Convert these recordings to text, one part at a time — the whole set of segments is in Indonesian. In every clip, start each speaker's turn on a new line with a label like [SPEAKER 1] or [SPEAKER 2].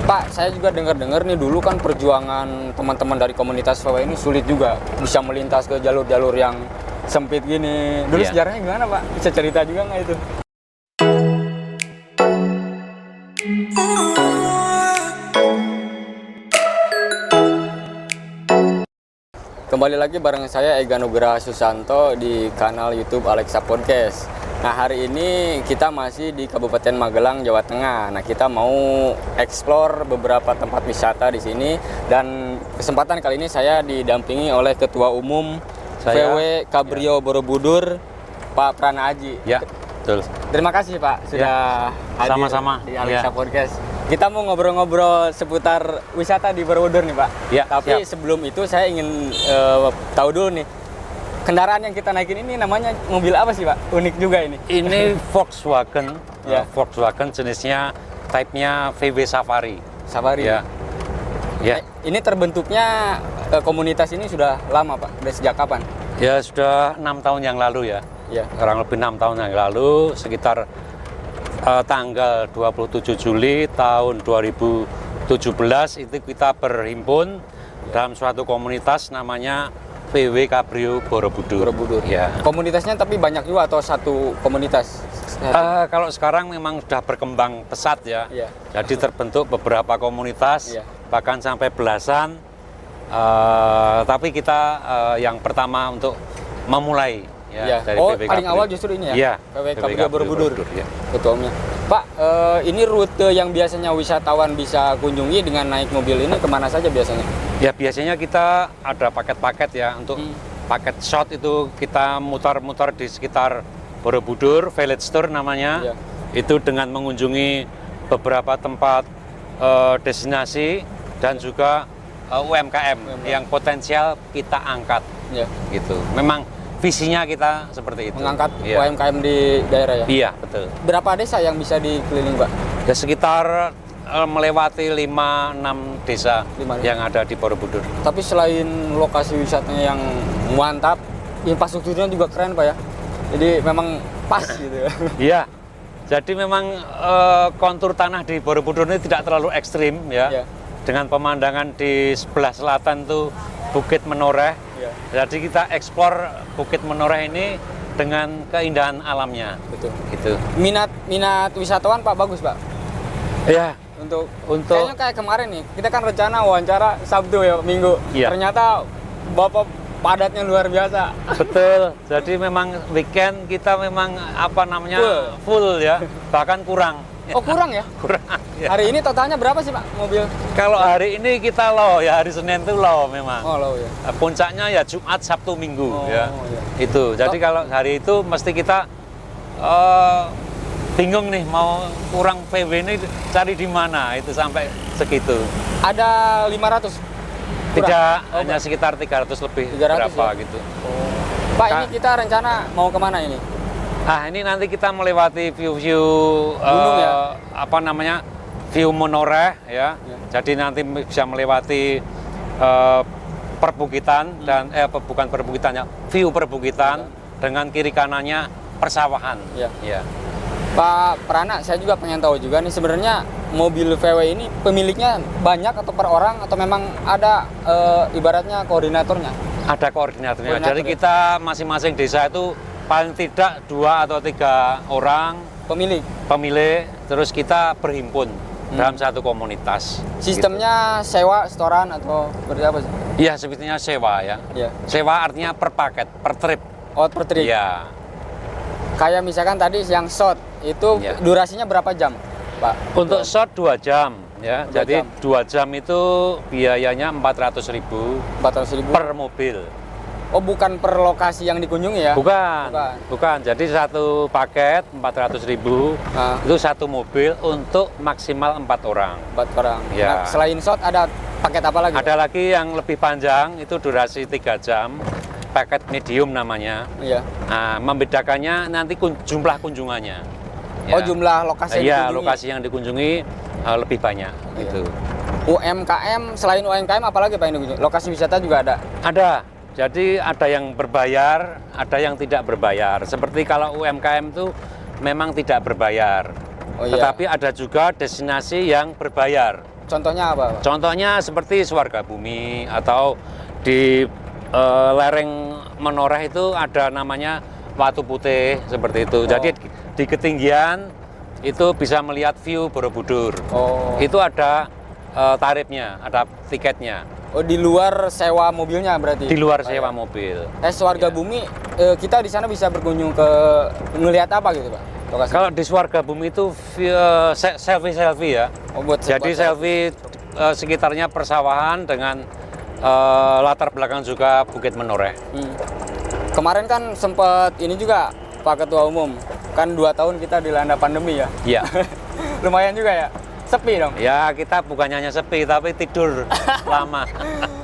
[SPEAKER 1] Pak, saya juga dengar-dengar nih dulu kan perjuangan teman-teman dari komunitas VW ini sulit juga bisa melintas ke jalur-jalur yang sempit gini. Dulu sejarahnya gimana, Pak? Bisa cerita juga nggak itu? Kembali lagi bareng saya Ega Nugraha Susanto di kanal YouTube Alexa Podcast. Nah, hari ini kita masih di Kabupaten Magelang, Jawa Tengah. Nah, kita mau explore beberapa tempat wisata di sini, dan kesempatan kali ini saya didampingi oleh Ketua Umum VW Cabrio Borobudur, Pak Prana Aji.
[SPEAKER 2] Ya, betul.
[SPEAKER 1] Terima kasih Pak sudah hadir
[SPEAKER 2] sama-sama
[SPEAKER 1] di Alexa Podcast. Kita mau ngobrol-ngobrol seputar wisata di Borobudur nih Pak.
[SPEAKER 2] Ya,
[SPEAKER 1] Tapi sebelum itu saya ingin tahu dulu nih, kendaraan yang kita naikin ini namanya mobil apa sih Pak? Unik juga ini.
[SPEAKER 2] Ini Volkswagen,
[SPEAKER 1] Ya.
[SPEAKER 2] Volkswagen jenisnya type-nya VW Safari.
[SPEAKER 1] Safari.
[SPEAKER 2] Ya. Ya.
[SPEAKER 1] Ini terbentuknya komunitas ini sudah lama Pak? Dari sejak kapan?
[SPEAKER 2] Ya sudah 6 tahun yang lalu ya.
[SPEAKER 1] Ya.
[SPEAKER 2] Kurang lebih 6 tahun yang lalu, sekitar tanggal 27 Juli tahun 2017 itu kita berhimpun dalam suatu komunitas namanya VW Cabrio Borobudur. Ya.
[SPEAKER 1] Komunitasnya tapi banyak juga atau satu komunitas?
[SPEAKER 2] Kalau sekarang memang sudah berkembang pesat ya.
[SPEAKER 1] Iya.
[SPEAKER 2] Jadi terbentuk beberapa komunitas,
[SPEAKER 1] Iya.
[SPEAKER 2] bahkan sampai belasan. Tapi kita yang pertama untuk memulai ya, dari VW
[SPEAKER 1] paling
[SPEAKER 2] Cabrio.
[SPEAKER 1] awal justru ini ya?
[SPEAKER 2] Iya,
[SPEAKER 1] VW Cabrio Borobudur.
[SPEAKER 2] Ya.
[SPEAKER 1] Ketuanya. Pak, ini rute yang biasanya wisatawan bisa kunjungi dengan naik mobil ini kemana saja biasanya?
[SPEAKER 2] Ya biasanya kita ada paket-paket ya, untuk paket short itu kita mutar-mutar di sekitar Borobudur, Village Tour namanya.
[SPEAKER 1] Iya.
[SPEAKER 2] Itu dengan mengunjungi beberapa tempat destinasi dan juga UMKM yang potensial kita angkat.
[SPEAKER 1] Ya.
[SPEAKER 2] Gitu. Memang visinya kita seperti itu.
[SPEAKER 1] Mengangkat
[SPEAKER 2] Iya.
[SPEAKER 1] UMKM di daerah ya?
[SPEAKER 2] Iya, betul.
[SPEAKER 1] Berapa desa yang bisa dikeliling Pak?
[SPEAKER 2] Ya sekitar melewati 5-6 desa
[SPEAKER 1] 5.
[SPEAKER 2] yang ada di Borobudur.
[SPEAKER 1] Tapi selain lokasi wisatanya yang mantap, infrastrukturnya juga keren Pak ya? Jadi memang pas gitu ya?
[SPEAKER 2] Iya, jadi memang kontur tanah di Borobudur ini tidak terlalu ekstrim ya.
[SPEAKER 1] Iya.
[SPEAKER 2] Dengan pemandangan di sebelah selatan tuh Bukit Menoreh.
[SPEAKER 1] Iya.
[SPEAKER 2] Jadi kita eksplor Bukit Menoreh ini dengan keindahan alamnya.
[SPEAKER 1] Betul.
[SPEAKER 2] Gitu.
[SPEAKER 1] Minat wisatawan Pak bagus Pak?
[SPEAKER 2] Ya,
[SPEAKER 1] Untuk
[SPEAKER 2] Untuk-
[SPEAKER 1] kayaknya kayak kemarin nih, kita kan rencana wawancara Sabtu ya, Minggu.
[SPEAKER 2] Iya.
[SPEAKER 1] Ternyata Bapak padatnya luar biasa.
[SPEAKER 2] betul. Jadi memang weekend kita memang full ya, bahkan kurang.
[SPEAKER 1] Oh kurang ya?
[SPEAKER 2] Kurang. Ya.
[SPEAKER 1] Hari ini totalnya berapa sih Pak mobil?
[SPEAKER 2] Kalau hari ini kita low ya, hari Senin itu low memang.
[SPEAKER 1] Oh low ya.
[SPEAKER 2] Puncaknya ya Jumat, Sabtu, Minggu
[SPEAKER 1] Oh,
[SPEAKER 2] ya.
[SPEAKER 1] iya.
[SPEAKER 2] Itu. Jadi kalau hari itu mesti kita bingung nih mau kurang PW ini cari di mana, itu sampai segitu.
[SPEAKER 1] Ada 500? Kurang?
[SPEAKER 2] Tidak,
[SPEAKER 1] Oh,
[SPEAKER 2] hanya sekitar 300 lebih
[SPEAKER 1] 300
[SPEAKER 2] berapa
[SPEAKER 1] ya?
[SPEAKER 2] gitu.
[SPEAKER 1] Pak ini kita rencana mau kemana ini?
[SPEAKER 2] Ini nanti kita melewati view-view
[SPEAKER 1] Gunung ya?
[SPEAKER 2] view Menoreh ya.
[SPEAKER 1] Ya.
[SPEAKER 2] Jadi nanti bisa melewati perbukitan dan bukan perbukitannya, view perbukitan dengan kiri kanannya persawahan.
[SPEAKER 1] Ya.
[SPEAKER 2] Ya.
[SPEAKER 1] Pak Prana, saya juga pengen tahu juga nih sebenarnya mobil VW ini pemiliknya banyak atau per orang atau memang ada ibaratnya koordinatornya?
[SPEAKER 2] Ada koordinatornya.
[SPEAKER 1] Koordinator
[SPEAKER 2] Jadi
[SPEAKER 1] ya?
[SPEAKER 2] kita masing-masing desa itu paling tidak 2 atau 3 orang pemilik, terus kita berhimpun dalam satu komunitas.
[SPEAKER 1] Sistemnya sewa, setoran atau seperti apa sih?
[SPEAKER 2] Iya, sebetulnya sewa ya.
[SPEAKER 1] Iya.
[SPEAKER 2] Sewa artinya per paket, per trip.
[SPEAKER 1] Oh per trip.
[SPEAKER 2] Iya.
[SPEAKER 1] Kayak misalkan tadi yang short itu
[SPEAKER 2] Iya.
[SPEAKER 1] durasinya berapa jam, Pak?
[SPEAKER 2] Untuk short 2 jam ya.
[SPEAKER 1] 2
[SPEAKER 2] Jadi
[SPEAKER 1] jam.
[SPEAKER 2] 2 jam itu biayanya 400.000
[SPEAKER 1] 400.000
[SPEAKER 2] per mobil.
[SPEAKER 1] Oh bukan per lokasi yang dikunjungi ya?
[SPEAKER 2] Bukan. Jadi satu paket 400.000
[SPEAKER 1] Nah,
[SPEAKER 2] itu satu mobil untuk maksimal 4 orang.
[SPEAKER 1] 4 orang.
[SPEAKER 2] Ya.
[SPEAKER 1] Nah, selain short ada paket apa lagi?
[SPEAKER 2] Ada lagi yang lebih panjang, itu durasi 3 jam, paket medium namanya.
[SPEAKER 1] Iya.
[SPEAKER 2] Nah, membedakannya nanti jumlah kunjungannya.
[SPEAKER 1] Oh jumlah lokasi yang
[SPEAKER 2] Iya,
[SPEAKER 1] dikunjungi.
[SPEAKER 2] lokasi yang dikunjungi lebih banyak.
[SPEAKER 1] Iya.
[SPEAKER 2] Gitu.
[SPEAKER 1] UMKM, selain UMKM apalagi Pak yang dikunjungi? Lokasi wisata juga ada?
[SPEAKER 2] Ada. Jadi ada yang berbayar, ada yang tidak berbayar. Seperti kalau UMKM itu memang tidak berbayar.
[SPEAKER 1] Oh, iya.
[SPEAKER 2] Tetapi ada juga destinasi yang berbayar.
[SPEAKER 1] Contohnya apa, Pak?
[SPEAKER 2] Contohnya seperti Swargabumi atau di lereng Menoreh itu ada namanya Watu Putih seperti itu. Jadi di ketinggian itu bisa melihat view Borobudur. Itu ada tarifnya, ada tiketnya.
[SPEAKER 1] Oh, di luar sewa mobilnya berarti?
[SPEAKER 2] Di luar sewa mobil.
[SPEAKER 1] Swargabumi, kita di sana bisa berkunjung ke ngelihat apa gitu, Pak? Lokasi.
[SPEAKER 2] Kalau di Swargabumi itu selfie ya.
[SPEAKER 1] Buat
[SPEAKER 2] Jadi selfie sekitarnya persawahan dengan latar belakang juga Bukit Menoreh.
[SPEAKER 1] Kemarin kan sempat ini juga Pak Ketua Umum, kan 2 tahun kita dilanda pandemi ya.
[SPEAKER 2] Iya.
[SPEAKER 1] Lumayan juga ya, sepi dong.
[SPEAKER 2] Ya kita bukannya hanya sepi tapi tidur lama.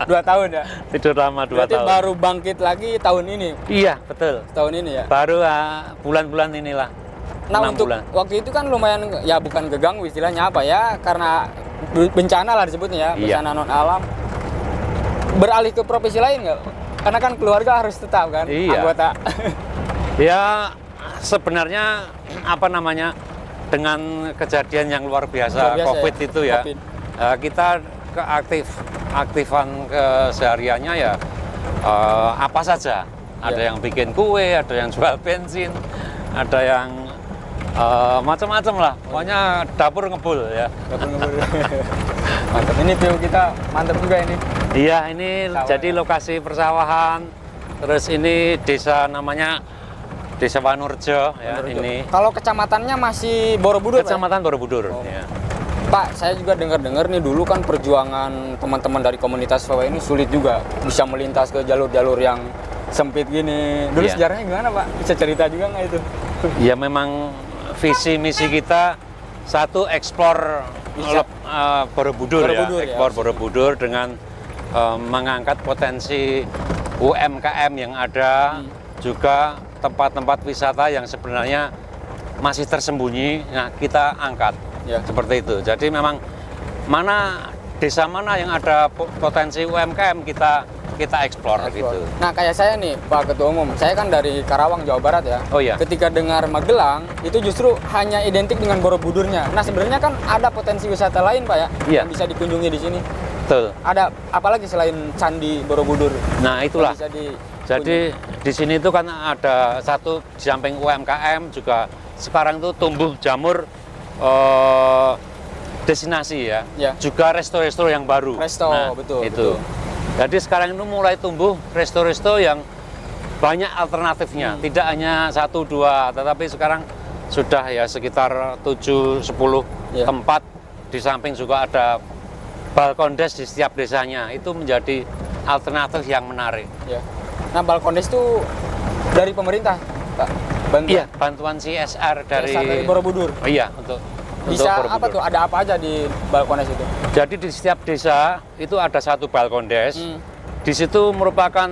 [SPEAKER 1] 2 tahun ya.
[SPEAKER 2] Tidur lama 2
[SPEAKER 1] Berarti
[SPEAKER 2] tahun.
[SPEAKER 1] baru bangkit lagi tahun ini.
[SPEAKER 2] Iya betul.
[SPEAKER 1] Tahun ini ya.
[SPEAKER 2] Baru bulan-bulan inilah.
[SPEAKER 1] Nah
[SPEAKER 2] 6
[SPEAKER 1] untuk
[SPEAKER 2] bulan.
[SPEAKER 1] waktu itu kan lumayan ya, bukan keganggu istilahnya apa ya, karena bencana lah disebutnya ya,
[SPEAKER 2] Iya.
[SPEAKER 1] bencana non alam. Beralih ke profesi lain nggak? Karena kan keluarga harus tetap kan
[SPEAKER 2] Iya.
[SPEAKER 1] anggota.
[SPEAKER 2] Ya sebenarnya apa namanya, dengan kejadian yang luar biasa, COVID
[SPEAKER 1] ya?
[SPEAKER 2] itu ya,
[SPEAKER 1] COVID.
[SPEAKER 2] kita aktifan kesehariannya ya apa saja. Ada yang bikin kue, ada yang jual bensin, ada yang macam-macam lah. Pokoknya dapur ngebul ya.
[SPEAKER 1] Mantap, ini view kita mantap juga ini.
[SPEAKER 2] Iya, ini
[SPEAKER 1] Sawah.
[SPEAKER 2] jadi lokasi persawahan. Terus ini desa namanya Desa Wanurjo ya ini.
[SPEAKER 1] Kalau kecamatannya masih Borobudur, Pak, ya?
[SPEAKER 2] Kecamatan Borobudur. Ya.
[SPEAKER 1] Pak, saya juga dengar-dengar nih dulu kan perjuangan teman-teman dari komunitas VW ini sulit juga bisa melintas ke jalur-jalur yang sempit gini. Dulu
[SPEAKER 2] Iya.
[SPEAKER 1] sejarahnya gimana, Pak? Bisa cerita juga nggak itu?
[SPEAKER 2] Ya memang visi misi kita satu eksplor Borobudur ya,
[SPEAKER 1] Borobudur ya.
[SPEAKER 2] eksplor Borobudur dengan mengangkat potensi UMKM yang ada, juga tempat-tempat wisata yang sebenarnya masih tersembunyi. Nah, kita angkat
[SPEAKER 1] Ya.
[SPEAKER 2] seperti itu. Jadi memang desa mana yang ada potensi UMKM kita eksplor gitu.
[SPEAKER 1] Nah, kayak saya nih, Pak Ketua Umum, saya kan dari Karawang, Jawa Barat ya.
[SPEAKER 2] Oh iya.
[SPEAKER 1] Ketika dengar Magelang, itu justru hanya identik dengan Borobudurnya. Nah, sebenarnya kan ada potensi wisata lain, Pak ya,
[SPEAKER 2] Iya.
[SPEAKER 1] yang bisa dikunjungi di sini.
[SPEAKER 2] Betul.
[SPEAKER 1] Ada apalagi selain Candi Borobudur?
[SPEAKER 2] Nah, itulah.
[SPEAKER 1] Yang bisa
[SPEAKER 2] Jadi di sini itu kan ada satu di samping UMKM juga sekarang itu tumbuh jamur destinasi ya.
[SPEAKER 1] Ya.
[SPEAKER 2] Juga resto-resto yang baru.
[SPEAKER 1] Resto, betul,
[SPEAKER 2] Itu.
[SPEAKER 1] betul.
[SPEAKER 2] Jadi sekarang itu mulai tumbuh resto-resto yang banyak alternatifnya, tidak hanya 1-2, tetapi sekarang sudah ya sekitar 7-10
[SPEAKER 1] Ya.
[SPEAKER 2] tempat. Di samping juga ada balkondes di setiap desanya. Itu menjadi alternatif yang menarik.
[SPEAKER 1] Ya. Nah, Balkondes itu dari pemerintah, Pak? Bantuan?
[SPEAKER 2] Iya, bantuan CSR dari
[SPEAKER 1] Borobudur.
[SPEAKER 2] Oh iya, untuk
[SPEAKER 1] Bisa
[SPEAKER 2] Borobudur.
[SPEAKER 1] apa tuh? Ada apa aja di Balkondes itu?
[SPEAKER 2] Jadi di setiap desa itu ada satu balkondes. Di situ merupakan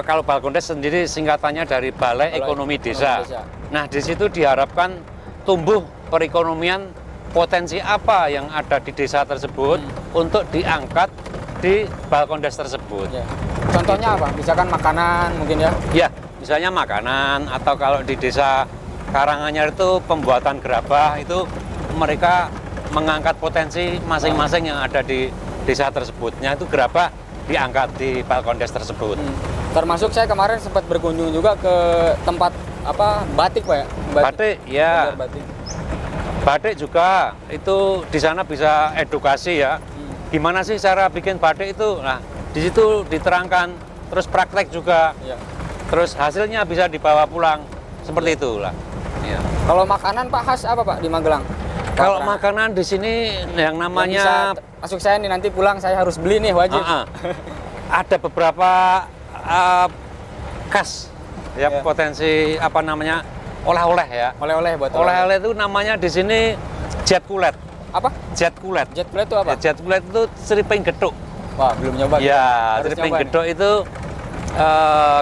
[SPEAKER 2] kalau balkondes sendiri singkatannya dari Balai Ekonomi Desa. Nah, di situ diharapkan tumbuh perekonomian potensi apa yang ada di desa tersebut untuk diangkat di balkondes tersebut.
[SPEAKER 1] Ya. Contohnya apa? Misalkan makanan mungkin ya?
[SPEAKER 2] Ya, misalnya makanan, atau kalau di desa Karanganyar itu pembuatan gerabah, itu mereka mengangkat potensi masing-masing yang ada di desa tersebutnya, itu gerabah diangkat di balkondes tersebut.
[SPEAKER 1] Termasuk saya kemarin sempat berkunjung juga ke tempat apa batik, Pak ya?
[SPEAKER 2] Batik, ya.
[SPEAKER 1] Belajar batik.
[SPEAKER 2] Batik juga itu di sana bisa edukasi ya. Gimana sih cara bikin batik itu? Nah, di situ diterangkan, terus praktek juga.
[SPEAKER 1] Ya.
[SPEAKER 2] Terus hasilnya bisa dibawa pulang. Seperti itulah. Ya.
[SPEAKER 1] Kalau makanan Pak khas apa Pak di Magelang?
[SPEAKER 2] Kalau
[SPEAKER 1] Makanan.
[SPEAKER 2] makanan di sini yang
[SPEAKER 1] Yang
[SPEAKER 2] namanya
[SPEAKER 1] bisa masuk saya nih, nanti pulang saya harus beli nih, wajib.
[SPEAKER 2] ada beberapa khas ya,
[SPEAKER 1] Ya.
[SPEAKER 2] potensi apa namanya oleh-oleh ya.
[SPEAKER 1] Oleh-oleh buat
[SPEAKER 2] Oleh-oleh itu namanya di sini jet kulet.
[SPEAKER 1] apa?
[SPEAKER 2] Jet kulet.
[SPEAKER 1] Jet plate itu apa?
[SPEAKER 2] Ya, jet kulet itu seriping geduk.
[SPEAKER 1] Wah, belum nyoba.
[SPEAKER 2] Ya,
[SPEAKER 1] Harus
[SPEAKER 2] seriping
[SPEAKER 1] nyoba nih.
[SPEAKER 2] geduk itu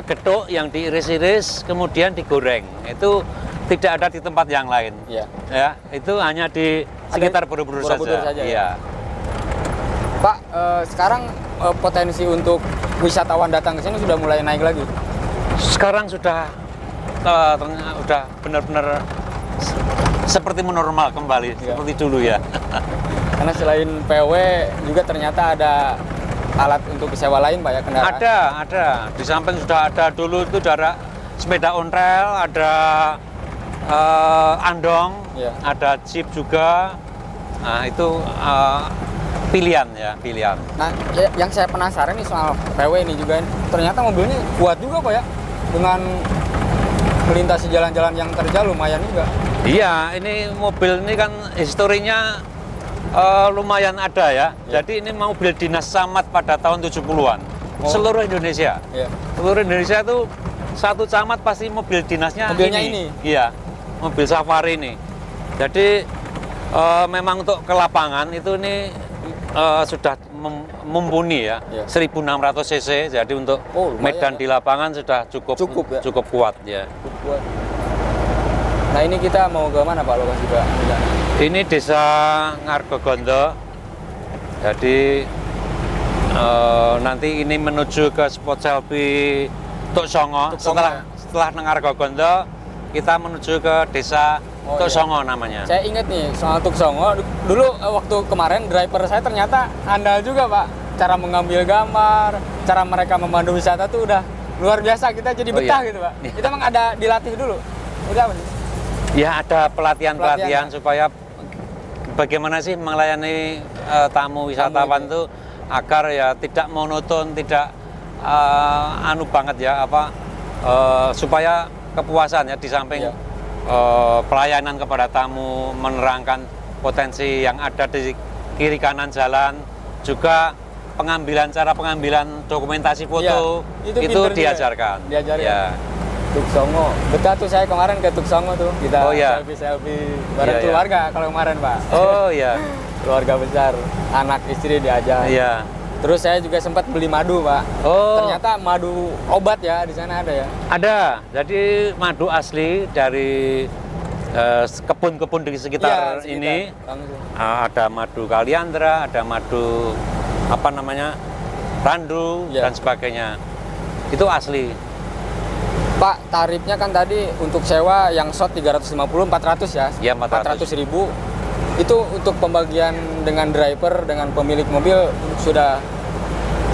[SPEAKER 2] geduk yang diiris-iris kemudian digoreng. Itu tidak ada di tempat yang lain.
[SPEAKER 1] Iya.
[SPEAKER 2] Ya, itu hanya di sekitar Borobudur saja.
[SPEAKER 1] saja, ya?
[SPEAKER 2] Iya.
[SPEAKER 1] Pak, sekarang potensi untuk wisatawan datang ke sini sudah mulai naik lagi.
[SPEAKER 2] Sekarang sudah benar-benar seperti menormal kembali,
[SPEAKER 1] Iya.
[SPEAKER 2] seperti dulu ya.
[SPEAKER 1] Karena selain PW juga ternyata ada alat untuk sewa lain Pak ya, kendaraan?
[SPEAKER 2] Ada. Di samping sudah ada dulu itu ada sepeda ontel, ada andong,
[SPEAKER 1] Iya.
[SPEAKER 2] ada jeep juga. Nah itu pilihan.
[SPEAKER 1] Nah, yang saya penasaran nih soal PW ini juga, ternyata mobilnya kuat juga Pak ya, dengan melintasi jalan-jalan yang terjal lumayan juga.
[SPEAKER 2] Iya, ini mobil ini kan historinya lumayan ada ya. Jadi ini mobil dinas camat pada tahun 70-an.
[SPEAKER 1] Oh.
[SPEAKER 2] Seluruh Indonesia.
[SPEAKER 1] Iya.
[SPEAKER 2] Seluruh Indonesia itu satu camat pasti mobil dinasnya
[SPEAKER 1] Mobilnya ini?
[SPEAKER 2] Iya, mobil safari ini. Jadi memang untuk ke lapangan itu ini sudah mumpuni ya,
[SPEAKER 1] Iya.
[SPEAKER 2] 1600 cc. Jadi untuk
[SPEAKER 1] Oh, lumayan
[SPEAKER 2] medan
[SPEAKER 1] ya.
[SPEAKER 2] di lapangan sudah cukup
[SPEAKER 1] Ya?
[SPEAKER 2] cukup kuat ya.
[SPEAKER 1] Kuat. Nah, ini kita mau ke mana Pak lokasi Pak?
[SPEAKER 2] Ini desa Ngargogondo. Jadi nanti ini menuju ke spot selfie Tuk Songo.
[SPEAKER 1] Tuk Songo,
[SPEAKER 2] Setelah Ngargogondo kita menuju ke desa Tuk Songo namanya.
[SPEAKER 1] Saya ingat nih soal Tuk Songo, dulu waktu kemarin driver saya ternyata andal juga Pak. Cara mengambil gambar, cara mereka memandu wisata tuh udah luar biasa, kita jadi betah gitu Pak.
[SPEAKER 2] Iya.
[SPEAKER 1] Itu emang ada dilatih dulu? Udah apa sih?
[SPEAKER 2] Ya ada pelatihan
[SPEAKER 1] Pelatihan.
[SPEAKER 2] supaya bagaimana sih melayani tamu wisatawan itu agar ya tidak monoton, tidak anu banget ya supaya kepuasan ya di samping
[SPEAKER 1] Iya.
[SPEAKER 2] pelayanan kepada tamu, menerangkan potensi yang ada di kiri kanan jalan, juga cara pengambilan dokumentasi foto
[SPEAKER 1] Iya, itu
[SPEAKER 2] itu
[SPEAKER 1] pinter juga.
[SPEAKER 2] diajarkan.
[SPEAKER 1] Diajarkan.
[SPEAKER 2] Ya.
[SPEAKER 1] Tuk Songo, betah tuh saya kemarin ke Tuk Songo tuh, kita
[SPEAKER 2] Oh, iya.
[SPEAKER 1] selfie bareng
[SPEAKER 2] Iya, iya.
[SPEAKER 1] keluarga kalau kemarin Pak.
[SPEAKER 2] Oh ya,
[SPEAKER 1] Keluarga besar, anak istri diajak.
[SPEAKER 2] iya.
[SPEAKER 1] Terus saya juga sempat beli madu Pak.
[SPEAKER 2] Oh.
[SPEAKER 1] Ternyata madu obat ya di sana ada ya.
[SPEAKER 2] Ada, jadi madu asli dari kebun-kebun di sekitar
[SPEAKER 1] Iya,
[SPEAKER 2] ini.
[SPEAKER 1] langsung.
[SPEAKER 2] Ada madu kaliandra, ada madu randu
[SPEAKER 1] Iya.
[SPEAKER 2] dan sebagainya. Itu asli.
[SPEAKER 1] Pak, tarifnya kan tadi untuk sewa yang shot 350, 400 ya?
[SPEAKER 2] Ya, 400.
[SPEAKER 1] 400.000. Itu untuk pembagian dengan driver, dengan pemilik mobil sudah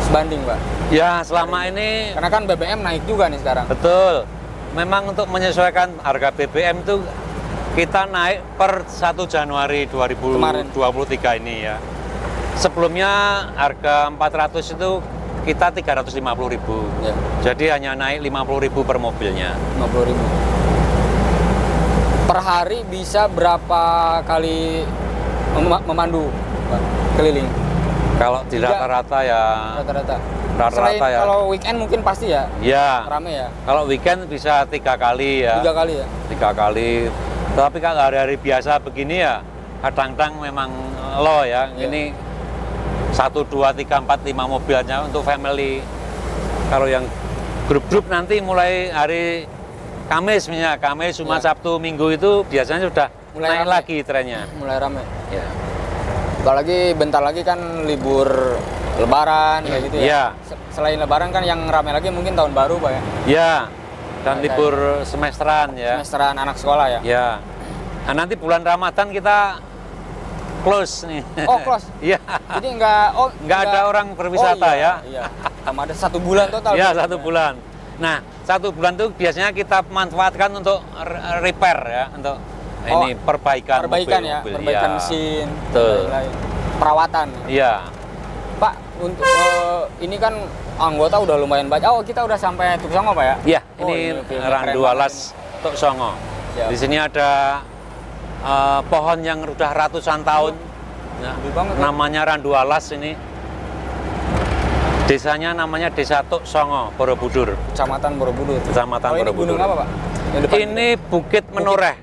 [SPEAKER 1] sebanding Pak?
[SPEAKER 2] Ya, selama ini
[SPEAKER 1] Karena kan BBM naik juga nih sekarang.
[SPEAKER 2] betul. Memang untuk menyesuaikan harga BBM itu kita naik per 1 Januari 2023 ini ya. Sebelumnya harga 400 itu kita 350.000.
[SPEAKER 1] Ya,
[SPEAKER 2] Jadi hanya naik 50.000 per mobilnya.
[SPEAKER 1] 50.000. Per hari bisa berapa kali memandu Pak, keliling?
[SPEAKER 2] Kalau di
[SPEAKER 1] Tiga.
[SPEAKER 2] rata-rata ya
[SPEAKER 1] Rata-rata.
[SPEAKER 2] Rata-rata
[SPEAKER 1] Selain
[SPEAKER 2] ya.
[SPEAKER 1] kalau weekend mungkin pasti ya,
[SPEAKER 2] ya.
[SPEAKER 1] rame ya.
[SPEAKER 2] Kalau weekend bisa 3 kali ya.
[SPEAKER 1] 3 kali ya.
[SPEAKER 2] 3 kali. Tapi kalau hari-hari biasa begini ya kadang-kadang memang low ya.
[SPEAKER 1] Iya.
[SPEAKER 2] Ini 1, 2, 3, 4, 5 mobilnya untuk family. Kalau yang grup-grup nanti mulai hari Kamis misalnya, Kamis, Jumat,
[SPEAKER 1] Iya.
[SPEAKER 2] Sabtu, Minggu itu biasanya sudah
[SPEAKER 1] Mulai
[SPEAKER 2] naik
[SPEAKER 1] rame.
[SPEAKER 2] lagi trennya.
[SPEAKER 1] Mulai rame.
[SPEAKER 2] Ya.
[SPEAKER 1] Apalagi bentar lagi kan libur Lebaran kayak gitu ya.
[SPEAKER 2] Iya.
[SPEAKER 1] Selain Lebaran kan yang rame lagi mungkin tahun baru Pak ya.
[SPEAKER 2] Ya. Dan
[SPEAKER 1] Kayak-
[SPEAKER 2] libur semesteran ya.
[SPEAKER 1] Semesteran anak sekolah ya.
[SPEAKER 2] Ya. Nah, nanti bulan Ramadan kita close nih.
[SPEAKER 1] Oh, close.
[SPEAKER 2] Iya.
[SPEAKER 1] Jadi nggak
[SPEAKER 2] ada orang berwisata
[SPEAKER 1] iya,
[SPEAKER 2] ya.
[SPEAKER 1] Iya. Sama ada 1 bulan total.
[SPEAKER 2] Ya,
[SPEAKER 1] Pak.
[SPEAKER 2] 1 bulan. Nah, 1 bulan itu biasanya kita manfaatkan untuk repair ya, untuk ini perbaikan
[SPEAKER 1] Perbaikan ya,
[SPEAKER 2] mobil.
[SPEAKER 1] perbaikan
[SPEAKER 2] Ya.
[SPEAKER 1] mesin,
[SPEAKER 2] Betul.
[SPEAKER 1] lain-lain. Perawatan.
[SPEAKER 2] Iya.
[SPEAKER 1] Pak, untuk ini kan anggota udah lumayan banyak. Oh, kita udah sampai Tuk Songo Pak ya?
[SPEAKER 2] Iya,
[SPEAKER 1] Oh,
[SPEAKER 2] ini
[SPEAKER 1] filmnya
[SPEAKER 2] Randu
[SPEAKER 1] keren
[SPEAKER 2] Alas Tuk Songo.
[SPEAKER 1] Ya.
[SPEAKER 2] Di sini ada pohon yang udah ratusan tahun. Ya,
[SPEAKER 1] Gede banget, ya.
[SPEAKER 2] namanya Randu Alas ini. Desanya namanya Desa Tuk Songo, Borobudur.
[SPEAKER 1] Kecamatan Borobudur.
[SPEAKER 2] Kecamatan
[SPEAKER 1] Oh, ini
[SPEAKER 2] Borobudur.
[SPEAKER 1] gunung apa Pak? Yang depan
[SPEAKER 2] Ini Bukit Menoreh.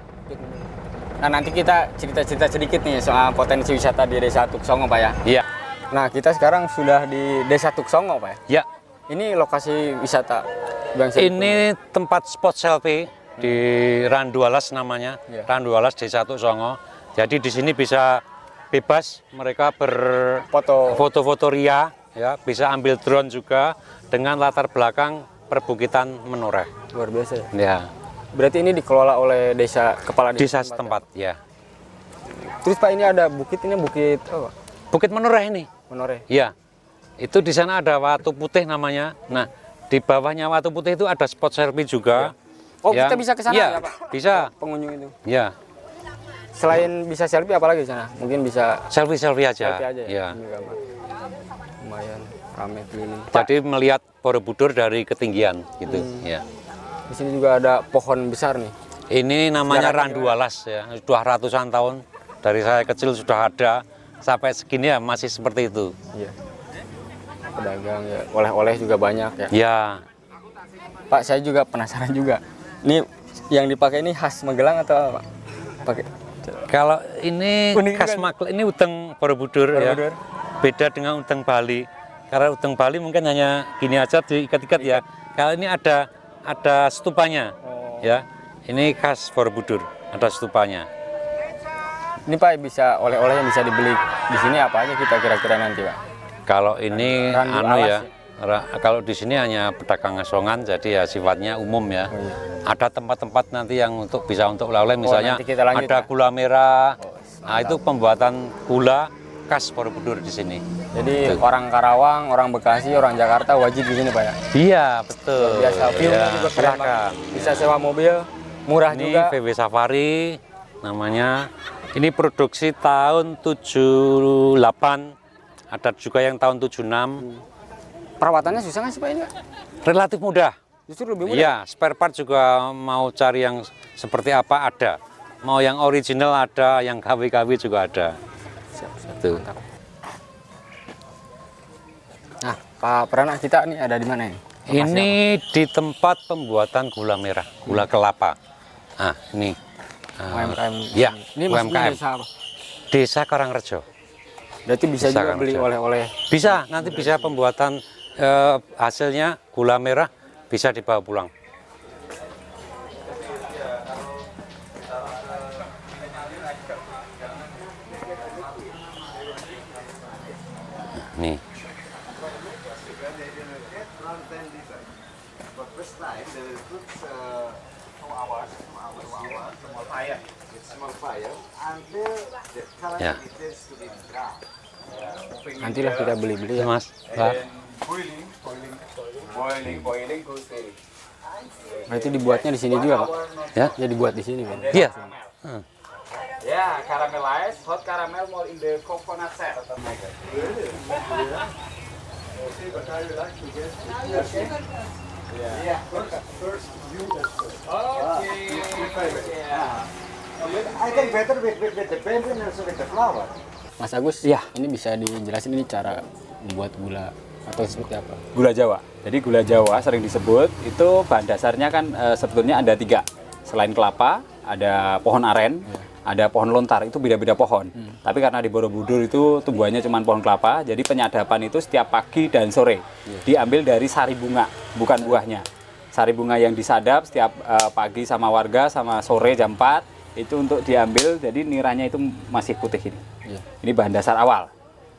[SPEAKER 1] Nah, nanti kita cerita-cerita sedikit nih soal potensi wisata di Desa Tuk Songo Pak ya.
[SPEAKER 2] Iya.
[SPEAKER 1] Nah, kita sekarang sudah di Desa Tuk Songo Pak ya.
[SPEAKER 2] Ya.
[SPEAKER 1] Ini lokasi wisata yang saya-
[SPEAKER 2] Ini tempat spot selfie di Randu Alas namanya.
[SPEAKER 1] Ya.
[SPEAKER 2] Randu Alas Desa Tuk Songo. Jadi di sini bisa bebas mereka
[SPEAKER 1] foto.
[SPEAKER 2] berfoto-foto ria ya, bisa ambil drone juga dengan latar belakang perbukitan Menoreh.
[SPEAKER 1] Luar biasa ya.
[SPEAKER 2] Ya.
[SPEAKER 1] Berarti ini dikelola oleh kepala
[SPEAKER 2] Desa
[SPEAKER 1] setempat.
[SPEAKER 2] setempat ya.
[SPEAKER 1] Terus Pak, ini ada bukit, ini bukit apa?
[SPEAKER 2] Bukit Menoreh ini.
[SPEAKER 1] Menoreh.
[SPEAKER 2] Ya, itu di sana ada Watu Putih namanya. Nah, di bawahnya Watu Putih itu ada spot selfie juga.
[SPEAKER 1] Oh, kita bisa ke sana
[SPEAKER 2] ya,
[SPEAKER 1] ya, Pak?
[SPEAKER 2] Bisa.
[SPEAKER 1] Pengunjung itu.
[SPEAKER 2] Ya,
[SPEAKER 1] Selain bisa selfie apalagi di sana? Mungkin bisa
[SPEAKER 2] selfie aja.
[SPEAKER 1] selfie aja ya.
[SPEAKER 2] Ya.
[SPEAKER 1] Ambil gambar. Lumayan ramai keliling.
[SPEAKER 2] Jadi melihat Borobudur dari ketinggian gitu. Ya.
[SPEAKER 1] Di sini juga ada pohon besar nih.
[SPEAKER 2] Ini namanya
[SPEAKER 1] Sejarahnya
[SPEAKER 2] Randu Alas ya. Sudah ratusan tahun dari saya kecil sudah ada sampai segini ya masih seperti itu.
[SPEAKER 1] Iya. Pedagang ya, oleh-oleh juga banyak ya.
[SPEAKER 2] Ya.
[SPEAKER 1] Pak, saya juga penasaran juga. Ini yang dipakai ini khas Magelang atau apa, Pak? Pakai
[SPEAKER 2] Kalau ini
[SPEAKER 1] Unik
[SPEAKER 2] khas
[SPEAKER 1] kan?
[SPEAKER 2] Magelang, ini udang Borobudur ya.
[SPEAKER 1] Borobudur.
[SPEAKER 2] Beda dengan udang Bali. Karena udang Bali mungkin hanya gini aja diikat-ikat ya. Kalau ini ada stupanya. Ya. Ini khas Borobudur, ada stupanya.
[SPEAKER 1] Ini Pak bisa oleh-oleh yang bisa dibeli di sini apa aja kita kira-kira nanti, Pak?
[SPEAKER 2] Kalau ini
[SPEAKER 1] Randu
[SPEAKER 2] anu
[SPEAKER 1] Alas
[SPEAKER 2] ya. Kalau di sini hanya pedagang asongan jadi ya sifatnya umum ya.
[SPEAKER 1] Oh, iya.
[SPEAKER 2] Ada tempat-tempat nanti yang bisa untuk oleh-oleh misalnya
[SPEAKER 1] nanti kita lanjut,
[SPEAKER 2] ada
[SPEAKER 1] Pak.
[SPEAKER 2] gula merah. Nah, itu pembuatan gula khas Borobudur di sini.
[SPEAKER 1] Jadi orang Karawang, orang Bekasi, orang Jakarta wajib di sini, Pak ya.
[SPEAKER 2] Iya, betul.
[SPEAKER 1] Biasa view-nya
[SPEAKER 2] Ya,
[SPEAKER 1] juga keren
[SPEAKER 2] silakan.
[SPEAKER 1] banget. Bisa sewa mobil, murah
[SPEAKER 2] Ini
[SPEAKER 1] juga.
[SPEAKER 2] VW Safari namanya. Ini produksi tahun 78. Ada juga yang tahun 76.
[SPEAKER 1] Perawatannya susah nggak sih, Pak ini, Pak?
[SPEAKER 2] Relatif mudah.
[SPEAKER 1] Justru lebih mudah.
[SPEAKER 2] Iya, spare part juga mau cari yang seperti apa ada. Mau yang original ada, yang KW-KW juga ada. Tuh.
[SPEAKER 1] Nah, Pak Prana, kita nih ada di mana ini? Lokasinya
[SPEAKER 2] Ini di tempat pembuatan gula merah, gula kelapa. Ah, ini.
[SPEAKER 1] apa? UMKM.
[SPEAKER 2] Ya,
[SPEAKER 1] Ini maksudnya
[SPEAKER 2] UMKM.
[SPEAKER 1] desa apa?
[SPEAKER 2] Desa Karangrejo.
[SPEAKER 1] Berarti bisa
[SPEAKER 2] Desa
[SPEAKER 1] juga beli
[SPEAKER 2] Karangrejo.
[SPEAKER 1] oleh-oleh.
[SPEAKER 2] Bisa, nanti bisa pembuatan hasilnya gula merah bisa dibawa pulang. Nih. Ya,
[SPEAKER 1] Nantilah kita beli-beli ya.
[SPEAKER 2] Mas. Pak.
[SPEAKER 1] Berarti dibuatnya di sini juga, Pak?
[SPEAKER 2] Ya.
[SPEAKER 1] Ya dibuat di sini, Pak.
[SPEAKER 2] Iya.
[SPEAKER 3] Yeah, caramelized, hot caramel malt in the coconut set. I think better with the bamboo and also with the flour.
[SPEAKER 1] Mas Agus,
[SPEAKER 4] Iya.
[SPEAKER 1] ini bisa dijelasin ini cara membuat gula atau seperti apa?
[SPEAKER 4] Gula Jawa. Jadi gula Jawa sering disebut itu bahan dasarnya kan sebetulnya ada 3. Selain kelapa, ada pohon aren, ada pohon lontar. Itu beda-beda pohon. Tapi karena di Borobudur itu tumbuhannya cuma pohon kelapa, jadi penyadapan itu setiap pagi dan sore. Diambil dari sari bunga, bukan buahnya. Sari bunga yang disadap setiap pagi sama warga sama sore jam 4 itu untuk diambil. Jadi niranya itu masih putih ini.
[SPEAKER 1] Iya.
[SPEAKER 4] Ini bahan dasar awal.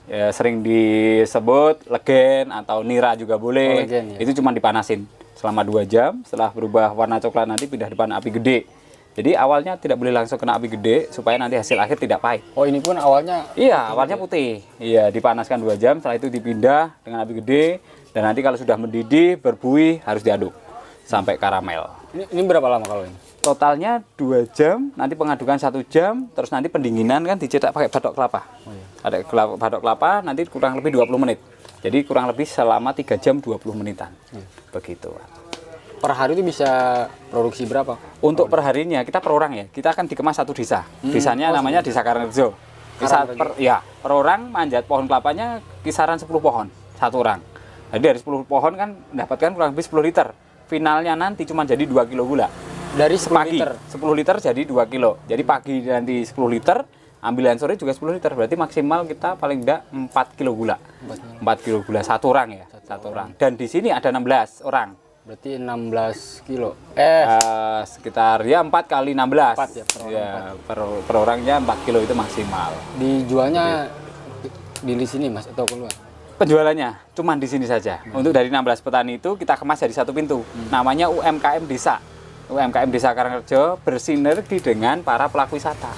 [SPEAKER 4] Ya, sering disebut legen atau nira juga boleh.
[SPEAKER 1] Oh, legen, ya.
[SPEAKER 4] Itu cuma dipanasin selama 2 jam. Setelah berubah warna coklat nanti pindah depan api gede. Jadi awalnya tidak boleh langsung kena api gede supaya nanti hasil akhir tidak pahit.
[SPEAKER 1] Oh, ini pun awalnya
[SPEAKER 4] Iya, awalnya putih. Iya, dipanaskan 2 jam. Setelah itu dipindah dengan api gede. Dan nanti kalau sudah mendidih, berbuih, harus diaduk sampai karamel.
[SPEAKER 1] ini berapa lama kalau ini?
[SPEAKER 4] Totalnya 2 jam, nanti pengadukan 1 jam, terus nanti pendinginan kan dicetak pakai batok kelapa. Ada batok kelapa, nanti kurang lebih 20 menit. Jadi kurang lebih selama 3 jam 20 menitan. Begitu.
[SPEAKER 1] Per hari itu bisa produksi berapa?
[SPEAKER 4] Untuk perharinya, kita per orang ya, kita akan dikemas satu desa. Desanya namanya Desa Karangrejo. Per orang manjat pohon kelapanya kisaran 10 pohon, satu orang. Jadi dari 10 pohon kan mendapatkan kurang lebih 10 liter. Finalnya nanti cuma jadi 2 kilo gula.
[SPEAKER 1] Dari 10
[SPEAKER 4] Pagi
[SPEAKER 1] liter.
[SPEAKER 4] 10 liter jadi 2 kilo. Jadi pagi nanti 10 liter, ambilan sore juga 10 liter. Berarti maksimal kita paling enggak 4 kilo gula. 4 kilo gula satu orang ya, satu orang. Dan di sini ada 16 orang.
[SPEAKER 1] Berarti 16 kilo.
[SPEAKER 4] Sekitar ya 4 kali 16.
[SPEAKER 1] 4 ya, per orang
[SPEAKER 4] Ya, per orangnya 4 kilo itu maksimal.
[SPEAKER 1] Dijualnya di sini, Mas, atau keluar?
[SPEAKER 4] Penjualannya cuman di sini saja. Untuk dari 16 petani itu kita kemas dari satu pintu. Namanya UMKM Desa. UMKM Desa Karangrejo bersinergi dengan para pelaku wisata.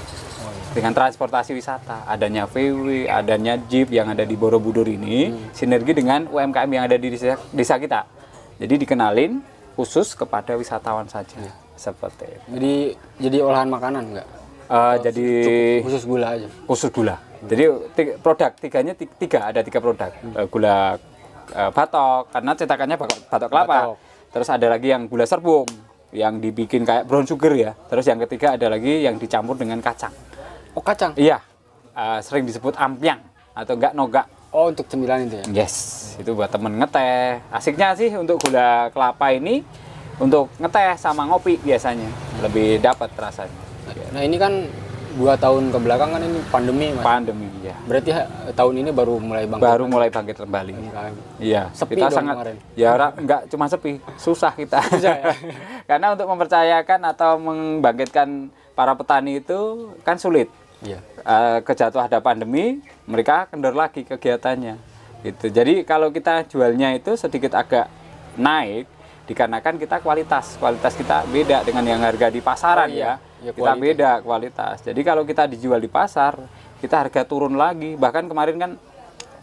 [SPEAKER 4] dengan transportasi wisata, adanya VW, adanya Jeep yang ada di Borobudur ini, sinergi dengan UMKM yang ada di desa kita. Jadi dikenalin khusus kepada wisatawan saja, seperti itu.
[SPEAKER 1] Jadi olahan makanan nggak?
[SPEAKER 4] Jadi
[SPEAKER 1] Khusus gula aja.
[SPEAKER 4] khusus gula. Jadi produk ada tiga produk. Gula batok, karena cetakannya batok kelapa.
[SPEAKER 1] Batok.
[SPEAKER 4] Terus ada lagi yang gula serbuk, yang dibikin kayak brown sugar ya. Terus yang ketiga ada lagi yang dicampur dengan kacang.
[SPEAKER 1] Oh, kacang.
[SPEAKER 4] Iya, sering disebut ampyang atau enggak nogak.
[SPEAKER 1] Oh, untuk cemilan itu ya.
[SPEAKER 4] Yes, itu buat temen ngeteh. Asiknya sih untuk gula kelapa ini untuk ngeteh sama ngopi biasanya lebih dapat rasanya.
[SPEAKER 1] Nah, ini kan 2 tahun ke belakang kan ini pandemi, Mas.
[SPEAKER 4] Pandemi ya.
[SPEAKER 1] Berarti tahun ini baru mulai bangkit.
[SPEAKER 4] Baru mulai bangkit kembali.
[SPEAKER 1] UMKM.
[SPEAKER 4] Iya,
[SPEAKER 1] Sepi
[SPEAKER 4] kita
[SPEAKER 1] dong
[SPEAKER 4] sangat
[SPEAKER 1] kemarin.
[SPEAKER 4] ya enggak cuma sepi, susah kita.
[SPEAKER 1] Susah ya?
[SPEAKER 4] Karena untuk mempercayakan atau membangkitkan para petani itu kan sulit.
[SPEAKER 1] Iya.
[SPEAKER 4] Kejatuh ada pandemi, mereka kendor lagi kegiatannya. Gitu. Jadi kalau kita jualnya itu sedikit agak naik dikarenakan kita kualitas kita beda dengan yang harga di pasaran
[SPEAKER 1] Oh, iya. Ya,
[SPEAKER 4] kita
[SPEAKER 1] quality.
[SPEAKER 4] beda kualitas. Jadi kalau kita dijual di pasar, kita harga turun lagi. Bahkan kemarin kan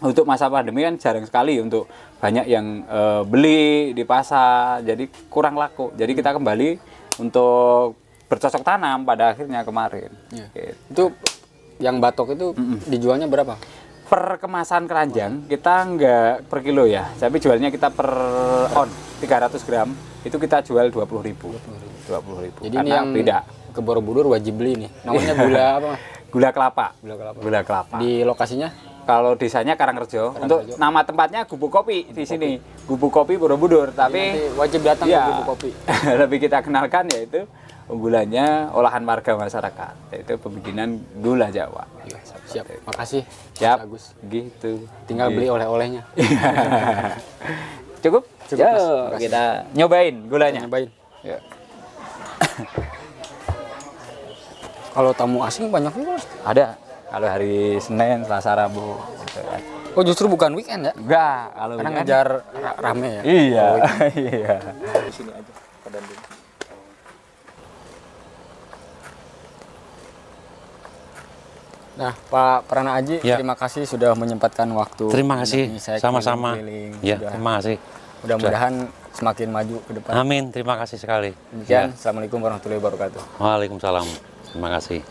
[SPEAKER 4] untuk masa pandemi kan jarang sekali untuk banyak yang beli di pasar, jadi kurang laku. Jadi kita kembali untuk bercocok tanam pada akhirnya kemarin.
[SPEAKER 1] Iya.
[SPEAKER 4] Gitu.
[SPEAKER 1] Itu yang batok itu dijualnya berapa?
[SPEAKER 4] Per kemasan keranjang kita nggak per kilo ya, tapi jualnya kita per on 300 gram itu kita jual 20.000. 20.000.
[SPEAKER 1] Jadi
[SPEAKER 4] Karena
[SPEAKER 1] ini yang
[SPEAKER 4] beda.
[SPEAKER 1] ke Borobudur wajib beli nih. Namanya gula apa, Mas?
[SPEAKER 4] Gula kelapa.
[SPEAKER 1] Gula kelapa.
[SPEAKER 4] Gula kelapa.
[SPEAKER 1] Di lokasinya?
[SPEAKER 4] Kalau desanya Karangrejo, untuk nama tempatnya Gubuk Kopi di sini. Gubuk Kopi Borobudur, tapi
[SPEAKER 1] Nanti wajib datang ke
[SPEAKER 4] ya,
[SPEAKER 1] Gubuk Kopi.
[SPEAKER 4] lebih kita kenalkan yaitu unggulannya olahan warga masyarakat, yaitu pembikinan gula Jawa.
[SPEAKER 1] Siap. Makasih.
[SPEAKER 4] Siap.
[SPEAKER 1] Mas Agus.
[SPEAKER 4] Gitu.
[SPEAKER 1] Tinggal beli oleh-olehnya.
[SPEAKER 4] Cukup?
[SPEAKER 1] Cukup,
[SPEAKER 4] Yo,
[SPEAKER 1] Mas. Makasih.
[SPEAKER 4] kita nyobain gulanya.
[SPEAKER 1] Nyobain.
[SPEAKER 4] Ya.
[SPEAKER 1] Kalau tamu asing banyak juga, Mas.
[SPEAKER 4] Ada. Kalau hari Senin, Selasa, Rabu. Gitu kan.
[SPEAKER 1] Oh, justru bukan weekend ya?
[SPEAKER 4] Enggak, kalau
[SPEAKER 1] Karena
[SPEAKER 4] weekend-
[SPEAKER 1] ngejar rame ya.
[SPEAKER 4] Iya, iya.
[SPEAKER 1] Nah, Pak Prana Aji,
[SPEAKER 2] Ya.
[SPEAKER 1] terima kasih sudah menyempatkan waktu.
[SPEAKER 2] Terima kasih,
[SPEAKER 1] mendampingi saya
[SPEAKER 2] sama-sama.
[SPEAKER 1] keliling-keliling.
[SPEAKER 2] Ya,
[SPEAKER 1] Sudah-
[SPEAKER 2] terima kasih.
[SPEAKER 1] Mudah-mudahan semakin maju ke depan.
[SPEAKER 2] Amin, terima kasih sekali.
[SPEAKER 1] Demikian,
[SPEAKER 2] Ya.
[SPEAKER 1] Assalamualaikum warahmatullahi wabarakatuh.
[SPEAKER 2] Waalaikumsalam. Terima kasih.